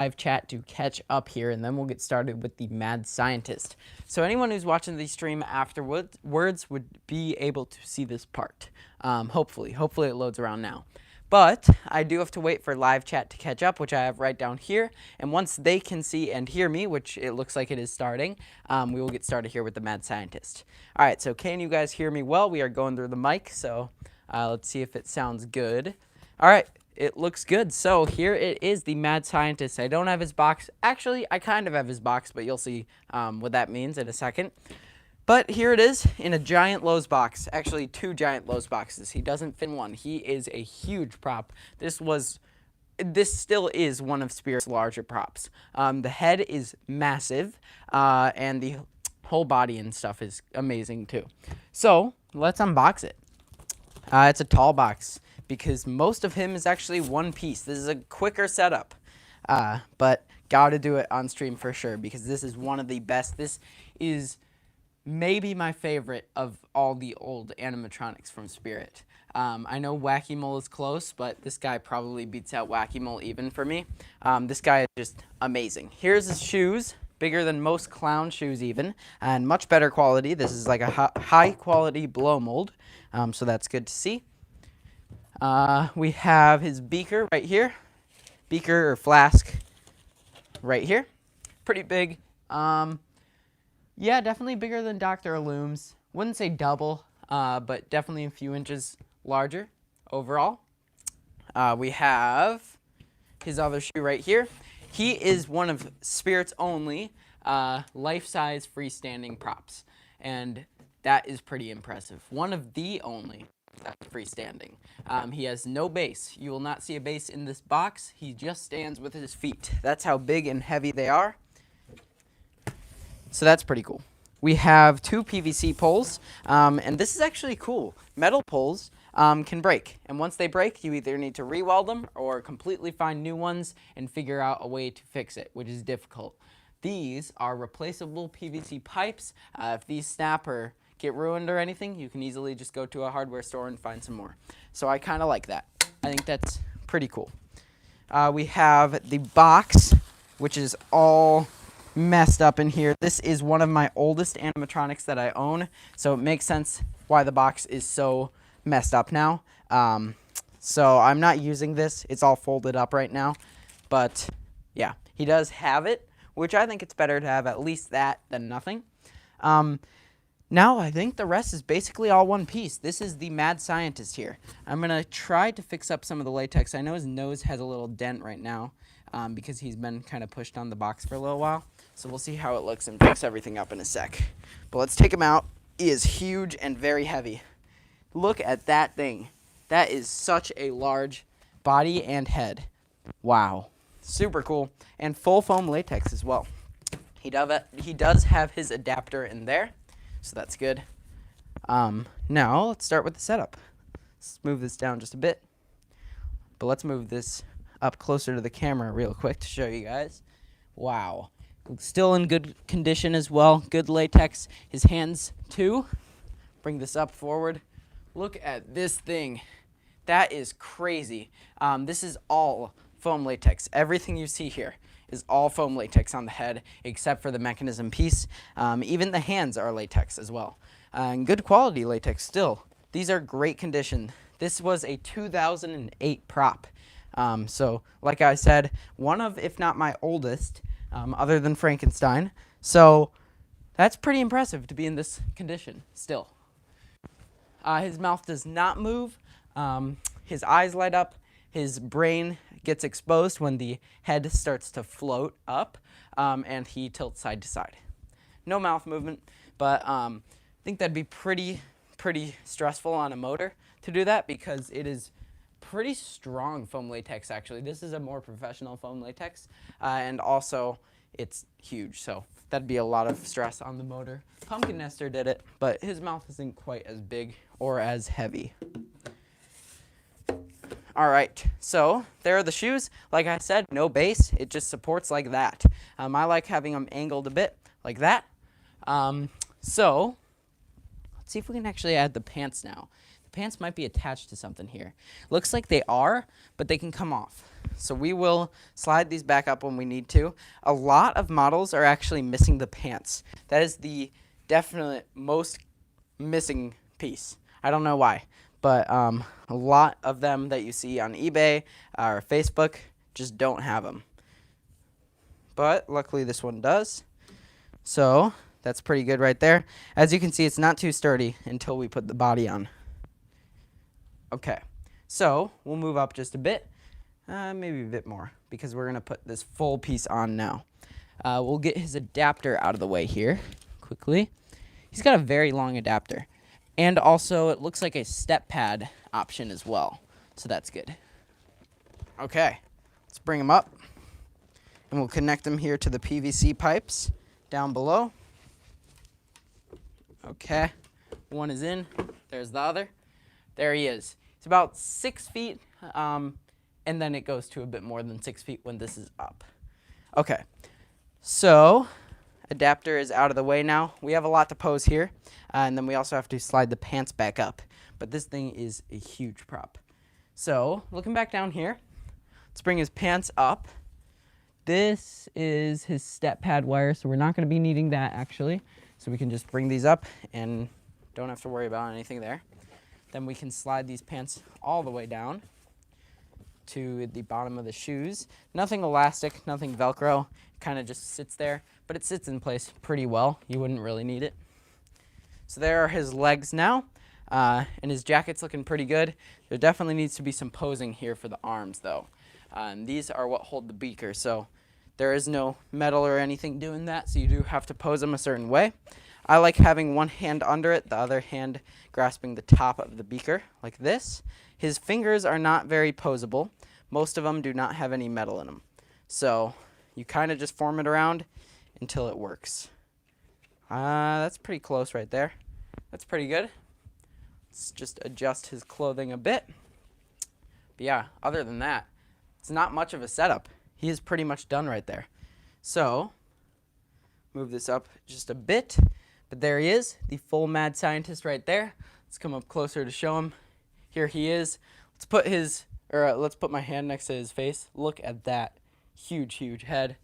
live chat to catch up here, and then we'll get started with the mad scientist. So anyone who's watching the stream afterwards would be able to see this part. Hopefully it loads around now. But I do have to wait for live chat to catch up, which I have right down here. And once they can see and hear me, which it looks like it is starting, we will get started here with the mad scientist. All right, so can you guys hear me well? We are going through the mic, so let's see if it sounds good. All right. It looks good. So here it is, the mad scientist. I don't have his box. Actually, I kind of have his box, but you'll see what that means in a second. But here it is in a giant Lowe's box. Actually, 2 giant Lowe's boxes. He doesn't fit in one. He is a huge prop. This still is one of Spirit's larger props. The head is massive, and the whole body and stuff is amazing too. So let's unbox it. It's a tall box, because most of him is actually one piece. This is a quicker setup, but gotta do it on stream for sure, because this is one of the best. This is maybe my favorite of all the old animatronics from Spirit. I know Wacky Mole is close, but this guy probably beats out Wacky Mole even for me. This guy is just amazing. Here's his shoes, bigger than most clown shoes even, and much better quality. This is like a high quality blow mold, so that's good to see. We have his beaker right here. Beaker or flask right here. Pretty big. Yeah, definitely bigger than Dr. Illume's. Wouldn't say double, but definitely a few inches larger overall. We have his other shoe right here. He is one of Spirit's only life-size freestanding props, and that is pretty impressive. One of the only freestanding. He has no base. You will not see a base in this box. He just stands with his feet. That's how big and heavy they are. So that's pretty cool. We have 2 PVC poles, and this is actually cool. Metal poles can break, and once they break, you either need to re-weld them or completely find new ones and figure out a way to fix it, which is difficult. These are replaceable PVC pipes. If these snap or get ruined or anything, you can easily just go to a hardware store and find some more. So I kind of like that. I think that's pretty cool. We have the box, which is all messed up in here. This is one of my oldest animatronics that I own, so it makes sense why the box is so messed up now. So I'm not using this. It's all folded up right now. But yeah, he does have it, which I think it's better to have at least that than nothing. Now I think the rest is basically all one piece. This is the mad scientist here. I'm going to try to fix up some of the latex. I know his nose has a little dent right now because he's been kind of pushed on the box for a little while. So we'll see how it looks and fix everything up in a sec. But let's take him out. He is huge and very heavy. Look at that thing. That is such a large body and head. Wow. Super cool. And full foam latex as well. He does have his adapter in there. So that's good. Now let's start with the setup. Let's move this down just a bit. But let's move this up closer to the camera real quick to show you guys. Wow. Still in good condition as well. Good latex. His hands too. Bring this up forward. Look at this thing. That is crazy. This is all foam latex. Everything you see here is all foam latex on the head, except for the mechanism piece. Even the hands are latex as well. And good quality latex still. These are great condition. This was a 2008 prop. So, like I said, one of, if not my oldest, other than Frankenstein. So, that's pretty impressive to be in this condition still. His mouth does not move. His eyes light up. His brain gets exposed when the head starts to float up, and he tilts side to side. No mouth movement, but I think that'd be pretty stressful on a motor to do that, because it is pretty strong foam latex actually. This is a more professional foam latex, and also it's huge, so that'd be a lot of stress on the motor. Pumpkin Nester did it, but his mouth isn't quite as big or as heavy. All right, so there are the shoes. Like I said, no base. It just supports like that. I like having them angled a bit like that. So let's see if we can actually add the pants now. The pants might be attached to something here. Looks like they are, but they can come off. So we will slide these back up when we need to. A lot of models are actually missing the pants. That is the definite most missing piece. I don't know why, but a lot of them that you see on eBay or Facebook just don't have them. But luckily this one does. So that's pretty good right there. As you can see, it's not too sturdy until we put the body on. Okay, so we'll move up just a bit, maybe a bit more, because we're gonna put this full piece on now. We'll get his adapter out of the way here quickly. He's got a very long adapter. And also it looks like a step pad option as well. So that's good. Okay, let's bring him up. And we'll connect them here to the PVC pipes down below. Okay, one is in, there's the other. There he is. It's about 6 feet, and then it goes to a bit more than 6 feet when this is up. Okay, so adapter is out of the way now. We have a lot to pose here, and then we also have to slide the pants back up. But this thing is a huge prop. So looking back down here, let's bring his pants up. This is his step pad wire, so we're not going to be needing that actually. So we can just bring these up and don't have to worry about anything there. Then we can slide these pants all the way down to the bottom of the shoes. Nothing elastic, nothing Velcro, kind of just sits there, but it sits in place pretty well. You wouldn't really need it. So there are his legs now, and his jacket's looking pretty good. There definitely needs to be some posing here for the arms though. And these are what hold the beaker, so there is no metal or anything doing that, so you do have to pose them a certain way. I like having one hand under it, the other hand grasping the top of the beaker, like this. His fingers are not very posable. Most of them do not have any metal in them. So you kind of just form it around until it works. That's pretty close right there. That's pretty good. Let's just adjust his clothing a bit. But yeah, other than that, it's not much of a setup. He is pretty much done right there. So move this up just a bit. But there he is, the full mad scientist right there. Let's come up closer to show him. Here he is. Let's put my hand next to his face. Look at that huge, huge head.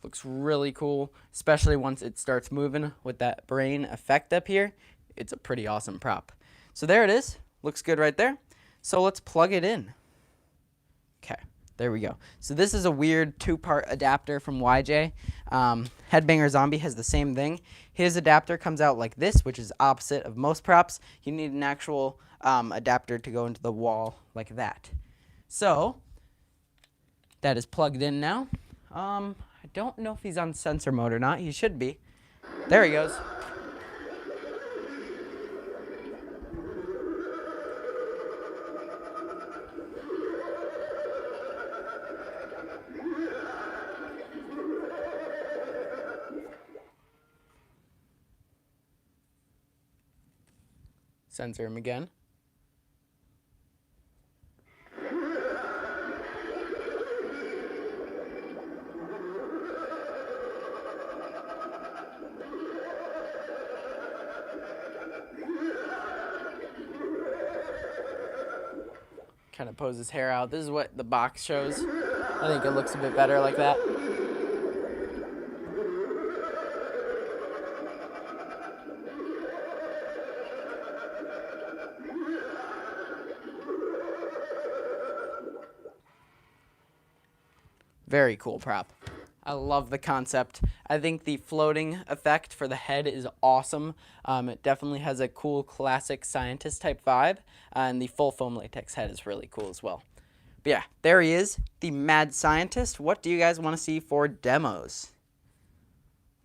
Looks really cool, especially once it starts moving with that brain effect up here. It's a pretty awesome prop. So there it is. Looks good right there. So let's plug it in. Okay. There we go. So this is a weird 2-part adapter from YJ. Headbanger Zombie has the same thing. His adapter comes out like this, which is opposite of most props. You need an actual adapter to go into the wall like that. So that is plugged in now. I don't know if he's on sensor mode or not. He should be. There he goes. Censor him again. Kind of pose his hair out. This is what the box shows. I think it looks a bit better like that. Very cool prop. I love the concept. I think the floating effect for the head is awesome. It definitely has a cool classic scientist type vibe, and the full foam latex head is really cool as well. But yeah, there he is, the mad scientist. What do you guys want to see for demos?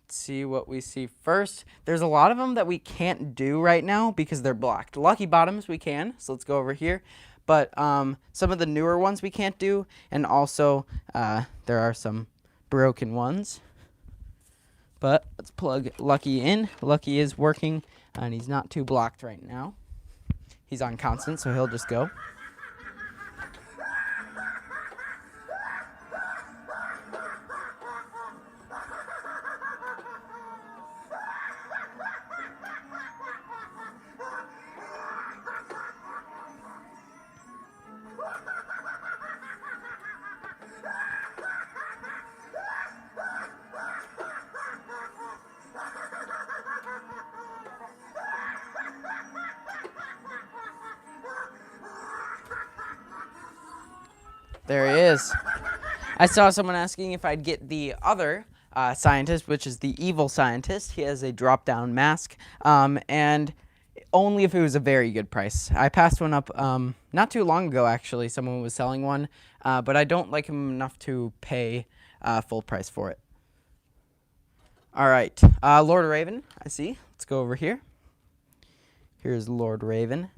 Let's see what we see first. There's a lot of them that we can't do right now because they're blocked. Lucky bottoms we can, so let's go over here. But some of the newer ones we can't do, and also there are some broken ones. But let's plug Lucky in. Lucky is working, and he's not too blocked right now. He's on constant, so he'll just go. There he is. I saw someone asking if I'd get the other scientist, which is the evil scientist. He has a drop-down mask, and only if it was a very good price. I passed one up not too long ago, actually. Someone was selling one, but I don't like him enough to pay full price for it. All right, Lord Raven, I see. Let's go over here. Here's Lord Raven.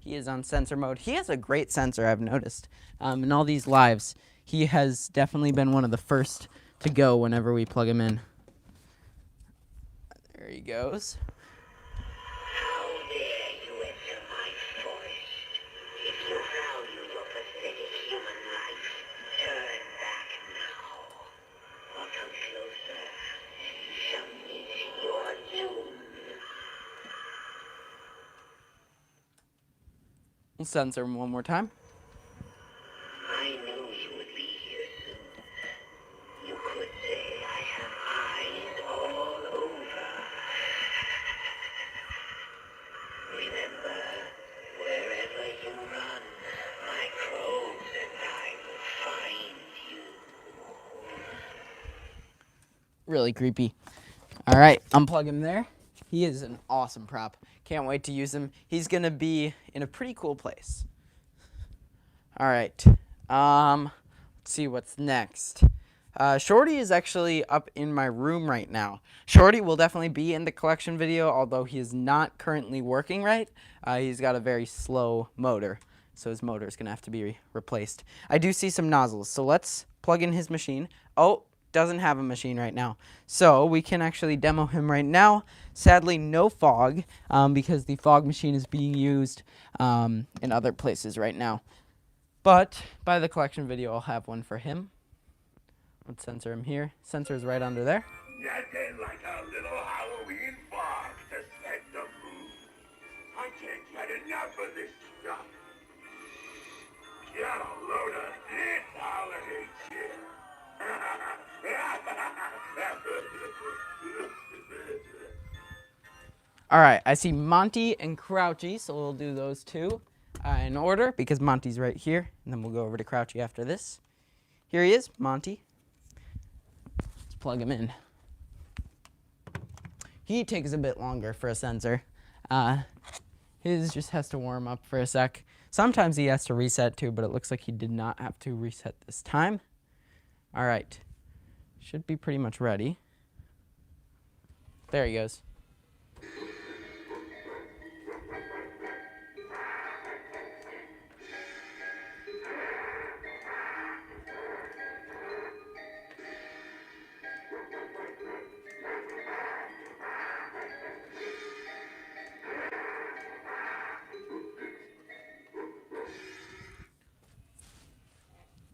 He is on sensor mode. He has a great sensor, I've noticed. In all these lives, he has definitely been one of the first to go whenever we plug him in. There he goes. How dare you enter my forest? If you value your pathetic human life, turn back now. Or come closer. You shall meet your doom. We'll censor him one more time. I knew you would be here soon. You could say I have eyes all over. Remember, wherever you run, my crows and I will find you. Really creepy. All right, unplug him there. He is an awesome prop. Can't wait to use him. He's going to be in a pretty cool place. All right. Let's see what's next. Shorty is actually up in my room right now. Shorty will definitely be in the collection video, although he is not currently working right. He's got a very slow motor, so his motor is going to have to be replaced. I do see some nozzles, so let's plug in his machine. Oh, doesn't have a machine right now. So we can actually demo him right now. Sadly, no fog, because the fog machine is being used in other places right now. But by the collection video, I'll have one for him. Let's censor him here. Sensor is right under there. Nothing like a little Halloween fog to set the mood. I can't get enough of this stuff. Get a load of this holiday cheer. All right, I see Monty and Crouchy, so we'll do those two in order because Monty's right here, and then we'll go over to Crouchy after this. Here he is, Monty. Let's plug him in. He takes a bit longer for a sensor. His just has to warm up for a sec. Sometimes he has to reset too, but it looks like he did not have to reset this time. All right, should be pretty much ready. There he goes.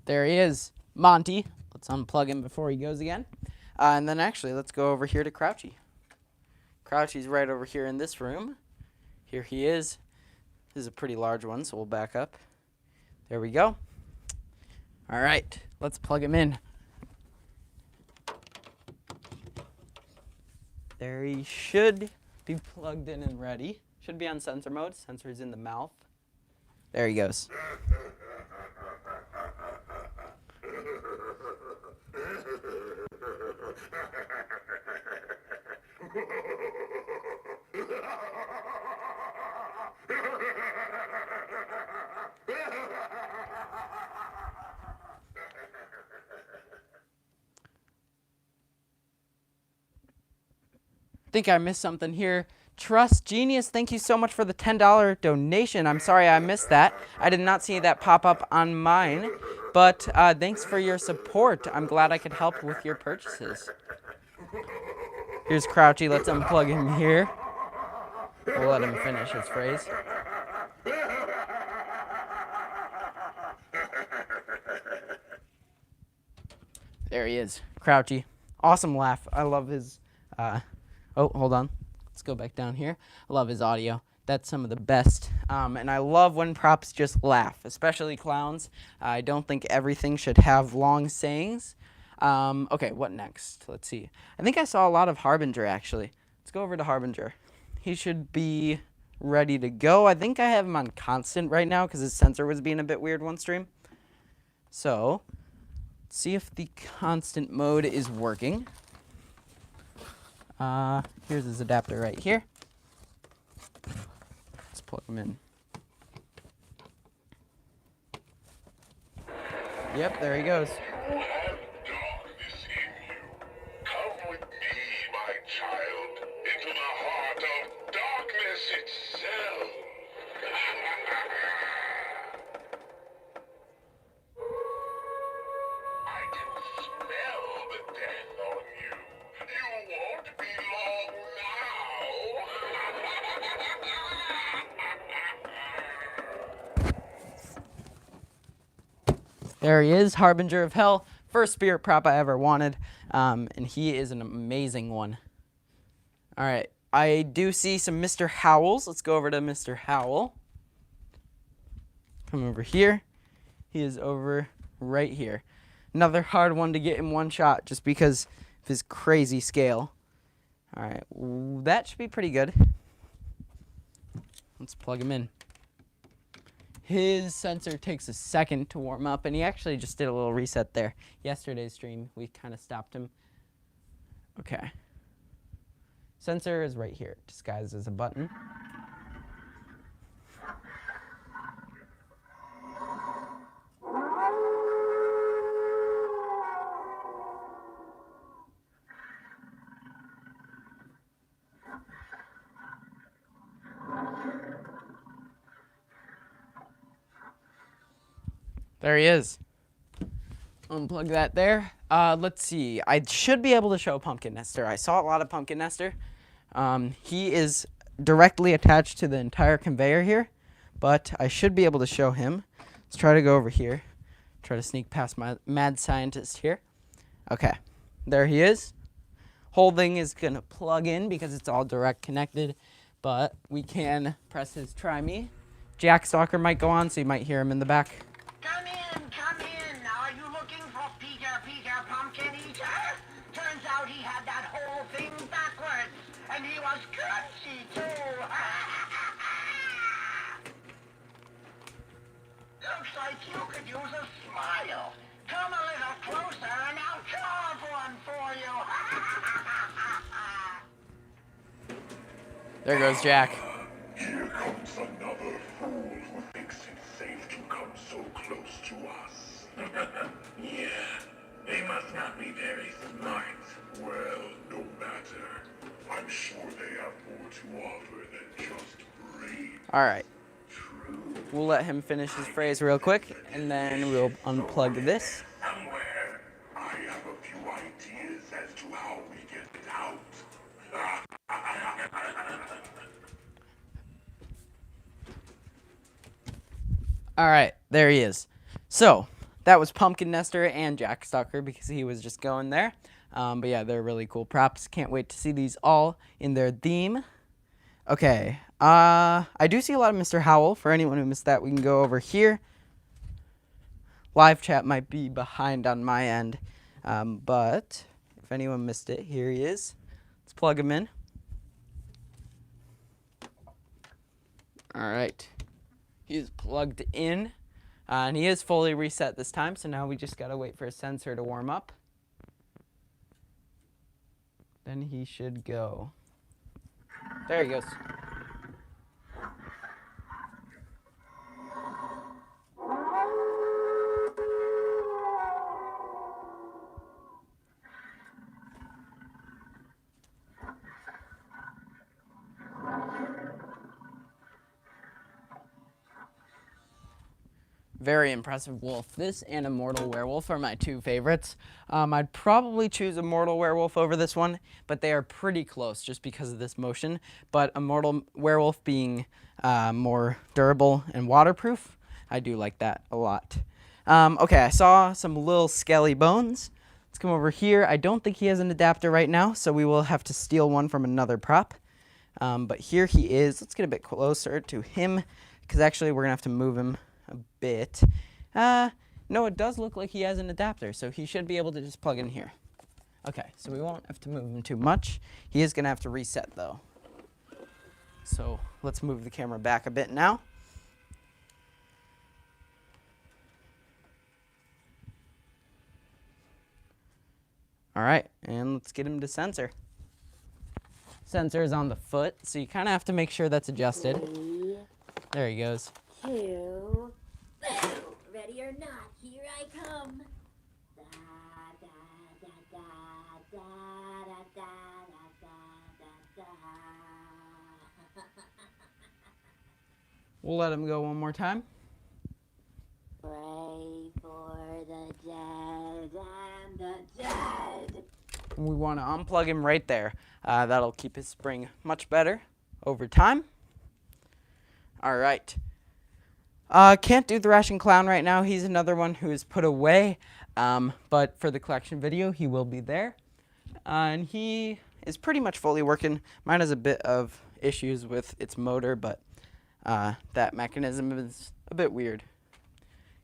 There he is, Monty. Let's unplug him before he goes again. And then actually, let's go over here to Crouchy. Crouchy's right over here in this room. Here he is. This is a pretty large one, so we'll back up. There we go. All right, let's plug him in. There he should be plugged in and ready. Should be on sensor mode. Sensor is in the mouth. There he goes. I think I missed something here. Trust Genius, thank you so much for the $10 donation. I'm sorry I missed that. I did not see that pop up on mine, but thanks for your support. I'm glad I could help with your purchases. Here's Crouchy. Let's unplug him here. We'll let him finish his phrase. There he is, Crouchy. Awesome laugh. I love his... Oh, hold on. Let's go back down here. I love his audio. That's some of the best. And I love when props just laugh, especially clowns. I don't think everything should have long sayings. Okay, what next? Let's see. I think I saw a lot of Harbinger, actually. Let's go over to Harbinger. He should be ready to go. I think I have him on constant right now because his sensor was being a bit weird one stream. So, let's see if the constant mode is working. Here's his adapter right here. Let's plug him in. Yep, there he goes. You have darkness in you. Come with me, my child, into the heart of darkness itself. I can smell the death on you. You won't be long now. There he is, Harbinger of Hell. First spirit prop I ever wanted, and he is an amazing one. All right, I do see some Mr. Howls. Let's go over to Mr. Howl. Come over here. He is over right here. Another hard one to get in one shot just because of his crazy scale. All right, that should be pretty good. Let's plug him in. His sensor takes a second to warm up, and he actually just did a little reset there. Yesterday's stream, we kind of stopped him. Okay. Sensor is right here, disguised as a button. There he is. Unplug that there. Let's see. I should be able to show Pumpkin Nester. I saw a lot of Pumpkin Nester. He is directly attached to the entire conveyor here, but I should be able to show him. Let's try to go over here. Try to sneak past my mad scientist here. Okay. There he is. Whole thing is going to plug in because it's all direct connected, but we can press his try me. Jack Stalker might go on, so you might hear him in the back. Come in, come in. Are you looking for Peter Pumpkin Eater? Turns out he had that whole thing backwards, and he was crunchy too. Looks like you could use a smile. Come a little closer and I'll carve one for you. There goes Jack. Here comes another fool who thinks it's safe to come so close to us. Yeah, they must not be very smart. Well, no matter. I'm sure they have more to offer than just brains. All right. True. We'll let him finish his phrase real quick, and then we'll unplug this. Somewhere, I have a few ideas as to how we get it out. All right, there he is. So that was Pumpkin Nester and Jack Stalker because he was just going there. But yeah, they're really cool props. Can't wait to see these all in their theme. Okay, I do see a lot of Mr. Howl. For anyone who missed that, we can go over here. Live chat might be behind on my end, but if anyone missed it, here he is. Let's plug him in. All right. He is plugged in, and he is fully reset this time, so now we just got to wait for his sensor to warm up. Then he should go. There he goes. Very impressive wolf. This and Immortal Werewolf are my two favorites. I'd probably choose Immortal Werewolf over this one, but they are pretty close just because of this motion. But Immortal Werewolf being more durable and waterproof, I do like that a lot. Okay, I saw some little skelly bones. Let's come over here. I don't think he has an adapter right now, so we will have to steal one from another prop. But here he is. Let's get a bit closer to him, because actually we're going to have to move him a bit. No, it does look like he has an adapter, so he should be able to just plug in here. Okay, so we won't have to move him too much. He is going to have to reset, though. So let's move the camera back a bit now. All right, and let's get him to sensor. Sensor is on the foot, so you kind of have to make sure that's adjusted. 3, There he goes. 2, ready or not, here I come. Da, da, da, da, da, da, da, da, da, da, da. We'll let him go one more time. Pray for the dead and the dead. We want to unplug him right there. That'll keep his spring much better over time. All right. Can't do Thrashing Clown right now. He's another one who is put away. But for the collection video, he will be there. And he is pretty much fully working. Mine has a bit of issues with its motor, but that mechanism is a bit weird.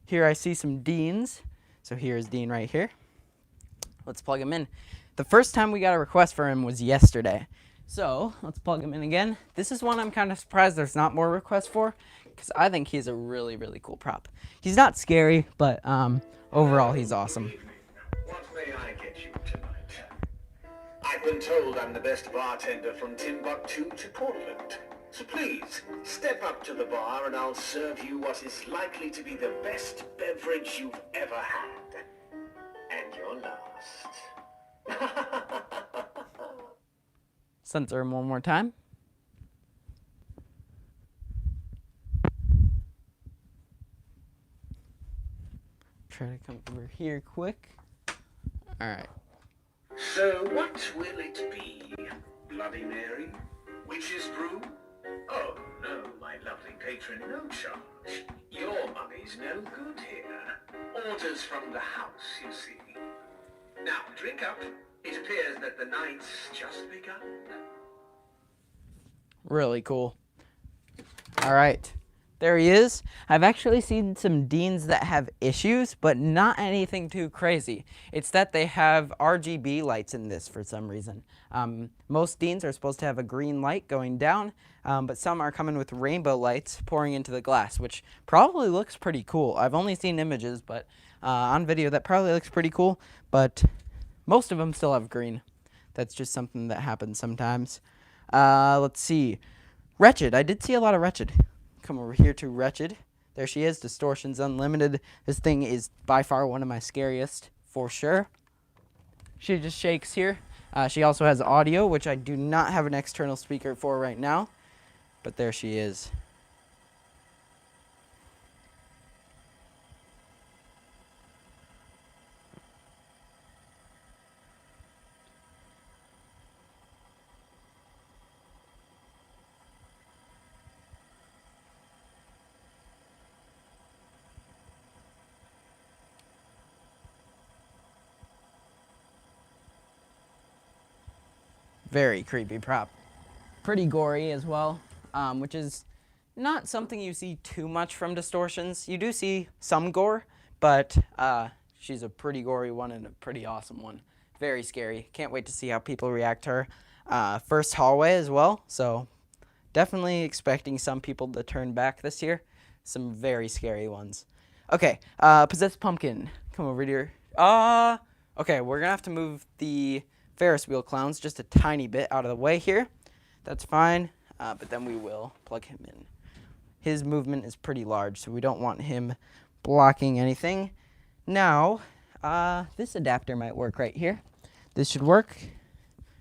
Here I see some Deans. So here's Dean right here. Let's plug him in. The first time we got a request for him was yesterday. So let's plug him in again. This is one I'm kind of surprised there's not more requests for, because I think he's a really, really cool prop. He's not scary, but overall he's awesome. What may I get you tonight? I've been told I'm the best bartender from Timbuktu to Portland. So please, step up to the bar and I'll serve you what is likely to be the best beverage you've ever had. And your last. Censor him one more time. Try to come over here quick. All right. So what will it be? Bloody Mary? Witch's brew? Oh no, my lovely patron, no charge. Your money's no good here. Orders from the house, you see. Now, drink up. It appears that the night's just begun. Really cool. All right. There he is. I've actually seen some Deans that have issues, but not anything too crazy. It's that they have RGB lights in this for some reason. Most Deans are supposed to have a green light going down, but some are coming with rainbow lights pouring into the glass, which probably looks pretty cool. I've only seen images, but on video that probably looks pretty cool, but most of them still have green. That's just something that happens sometimes. Let's see. Wretched. I did see a lot of Wretched. Come over here to Wretched. There she is. Distortions Unlimited. This thing is by far one of my scariest, for sure. She just shakes here. She also has audio, which I do not have an external speaker for right now. But there she is. Very creepy prop. Pretty gory as well, which is not something you see too much from Distortions. You do see some gore, but she's a pretty gory one and a pretty awesome one. Very scary. Can't wait to see how people react to her. First hallway as well, so definitely expecting some people to turn back this year. Some very scary ones. Okay, Possessed Pumpkin. Come over here. Okay, we're gonna have to move the Ferris wheel clowns just a tiny bit out of the way here. That's fine, but then we will plug him in. His movement is pretty large, so we don't want him blocking anything. Now, this adapter might work right here. This should work.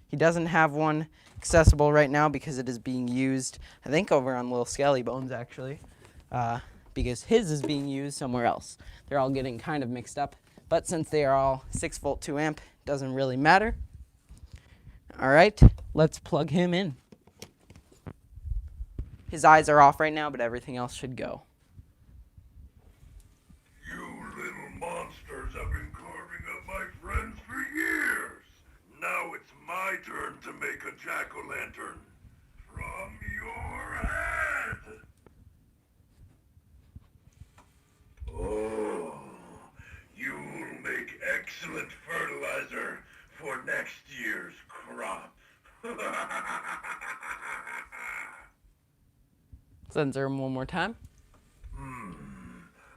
He doesn't have one accessible right now because it is being used, I think, over on Lil Skelly Bones, actually, because his is being used somewhere else. They're all getting kind of mixed up, but since they are all 6-volt 2-amp, doesn't really matter. All right, let's plug him in. His eyes are off right now, but everything else should go. You little monsters have been carving up my friends for years. Now it's my turn to make a jack-o'-lantern from your head. Oh, you'll make excellent fertilizer for next year's crop. Censor him one more time.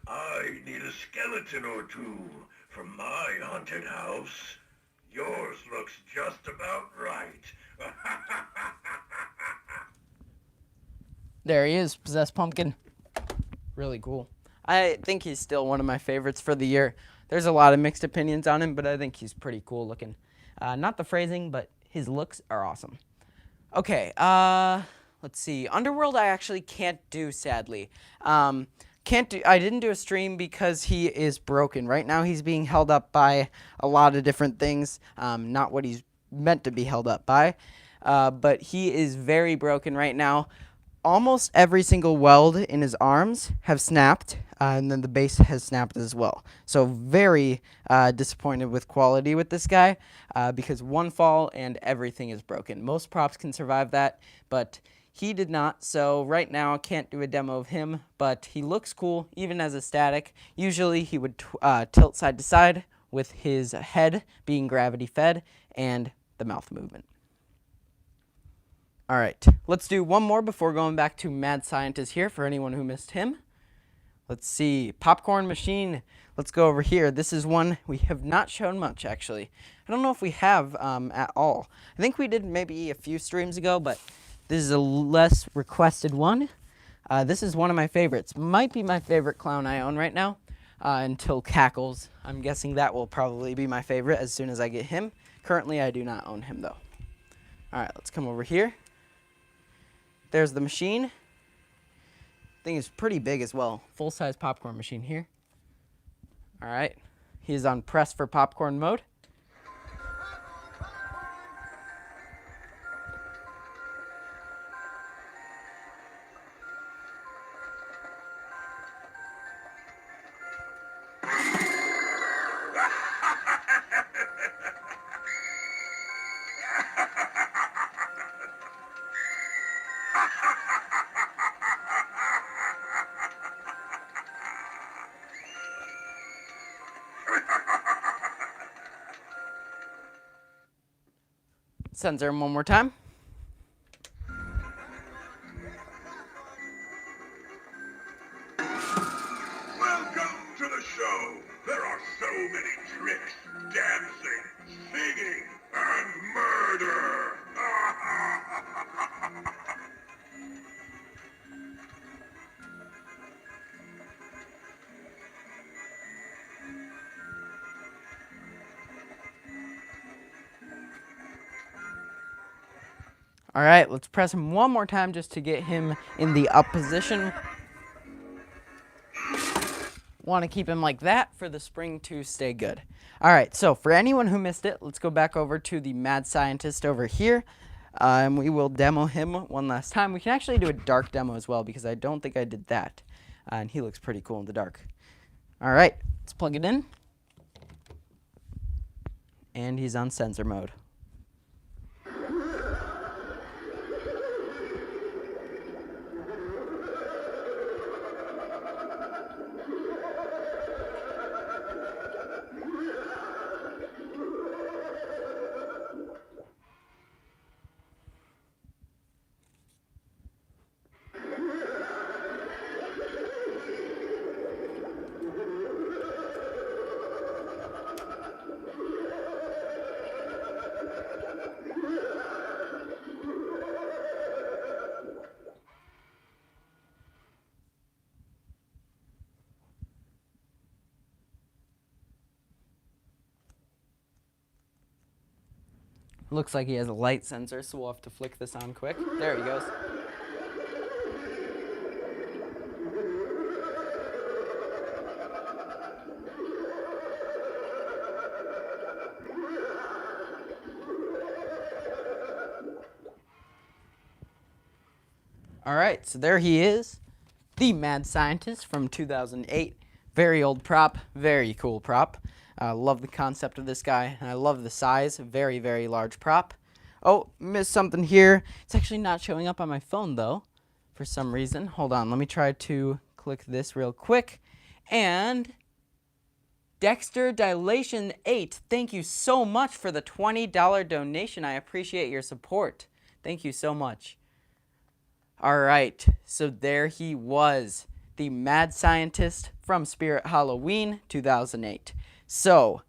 I need a skeleton or two from my haunted house. Your looks just about right. There he is, Possessed Pumpkin. Really cool. I think he's still one of my favorites for the year. There's a lot of mixed opinions on him, but I think he's pretty cool looking. Not the phrasing, but his looks are awesome. Okay, let's see. Underworld I actually can't do, sadly. I didn't do a stream because he is broken. Right now he's being held up by a lot of different things, not what he's meant to be held up by. But he is very broken right now. Almost every single weld in his arms have snapped, and then the base has snapped as well. So very disappointed with quality with this guy because one fall and everything is broken. Most props can survive that, but he did not. So right now I can't do a demo of him, but he looks cool even as a static. Usually he would tilt side to side with his head being gravity fed and the mouth movement. All right, let's do one more before going back to Mad Scientist here for anyone who missed him. Let's see, Popcorn Machine. Let's go over here. This is one we have not shown much, actually. I don't know if we have at all. I think we did maybe a few streams ago, but this is a less requested one. This is one of my favorites. Might be my favorite clown I own right now until Cackles. I'm guessing that will probably be my favorite as soon as I get him. Currently, I do not own him, though. All right, let's come over here. There's the machine. Thing is pretty big as well. Full-size popcorn machine here. All right. He's on press for popcorn mode. Censor him one more time. Welcome to the show. There are so many tricks, dancing, singing, and murder. All right, let's press him one more time just to get him in the up position. Want to keep him like that for the spring to stay good. All right, so for anyone who missed it, let's go back over to the Mad Scientist over here, and we will demo him one last time. We can actually do a dark demo as well because I don't think I did that, and he looks pretty cool in the dark. All right, let's plug it in, and he's on sensor mode. Looks like he has a light sensor, so we'll have to flick this on quick. There he goes. All right, so there he is, the Mad Scientist from 2008. Very old prop, very cool prop. Love the concept of this guy, and I love the size. Very, very large prop. Oh, missed something here. It's actually not showing up on my phone, though, for some reason. Hold on, let me try to click this real quick. And Dexter Dilation 8, thank you so much for the $20 donation. I appreciate your support. Thank you so much. All right, so there he was, the Mad Scientist from Spirit Halloween 2008. So,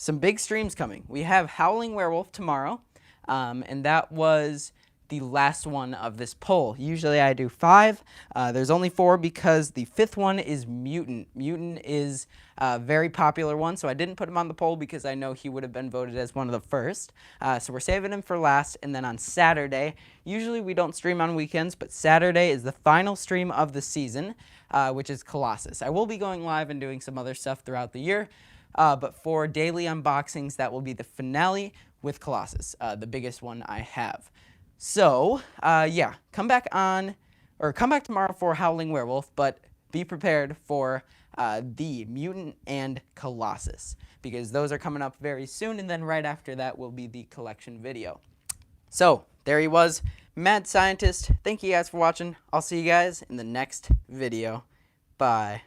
some big streams coming. We have Howling Werewolf tomorrow, and that was the last one of this poll. Usually I do 5. There's only 4 because the 5th one is Mutant. Mutant is a very popular one, so I didn't put him on the poll because I know he would have been voted as one of the first. So we're saving him for last, and then on Saturday, usually we don't stream on weekends, but Saturday is the final stream of the season, which is Colossus. I will be going live and doing some other stuff throughout the year, but for daily unboxings, that will be the finale with Colossus, the biggest one I have. So, yeah, come back tomorrow for Howling Werewolf, but be prepared for the Mutant and Colossus, because those are coming up very soon, and then right after that will be the collection video. So, there he was, Mad Scientist. Thank you guys for watching. I'll see you guys in the next video. Bye.